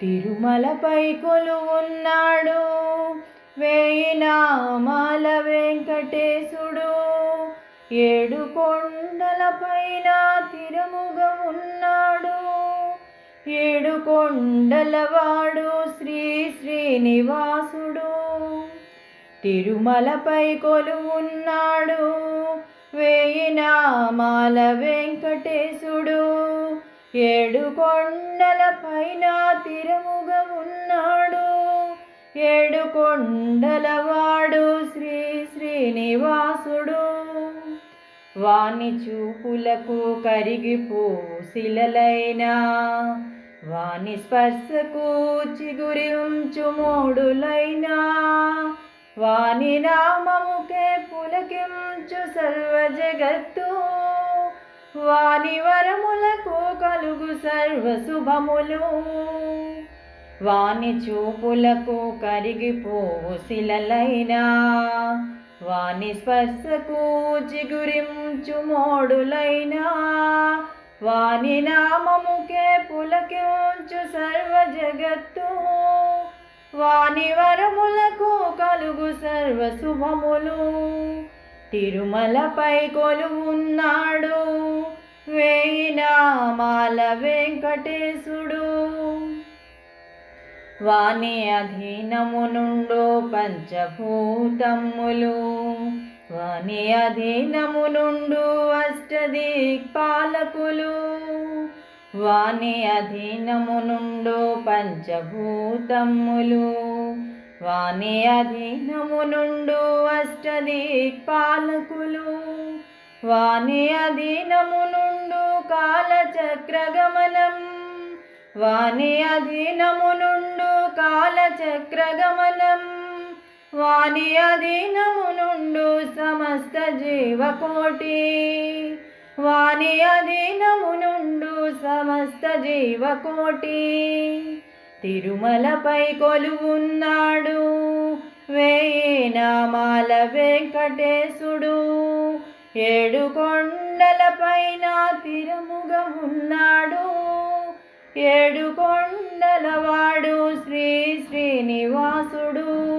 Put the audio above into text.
తిరుమలపై కొలువున్నాడు వేయి నామాల వెంకటేశుడు. ఏడు కొండలపైన తిరుముగా ఉన్నాడు. ఏడు కొండలవాడు శ్రీ శ్రీనివాసుడు. తిరుమలపై కొలువున్నాడు వేయి నామాల వెంకటేశుడు. ఏడు కొండలపైన తిరుముగా ఉన్నాడు. ఏడు కొండలవాడు శ్రీ శ్రీనివాసుడు. వాని చూపులకు కరిగిపోవు శిలలైనా, వాని స్పర్శకు చిగురించు మోడులైనా, వాని నామముకే పులకించు సర్వ జగత్తు. వాని వరములకు కలుగు సర్వ శుభములు. వాని చూపులకు కరిగిపోవు శిలలైనా, వాని స్పర్శకు చిగురించు మోడులైనా, వాని నామముకే పులకించు సర్వ జగత్తు. వాని వరములకు కలుగు సర్వ శుభములు. తిరుమలపై కొలువున్నాడు వేయి నామాల వెంకటేశుడు. వాని అధీనము నుండు పంచభూతములు, వాని అధీనము నుండు అష్టదిక్పాలకులు. వాని అధీనము నుండు పంచభూతములు, వాని అధీనము నుండు అష్టదిక్పాలకులు. వాని అధీనము నుండు కాలచక్రగమనం, వాని అధీనము నుండు కాలచక్రగమనం. వాని అధీనము నుండు సమస్త జీవకోటి, వాని అధీనము నుండు సమస్త జీవకోటి. తిరుమలపై కొలువున్నాడు వేయి నామాల వెంకటేశుడు. ఏడు కొండలపైన తిరుముగా ఉన్నాడు. ఏడు కొండలవాడు శ్రీ శ్రీనివాసుడు.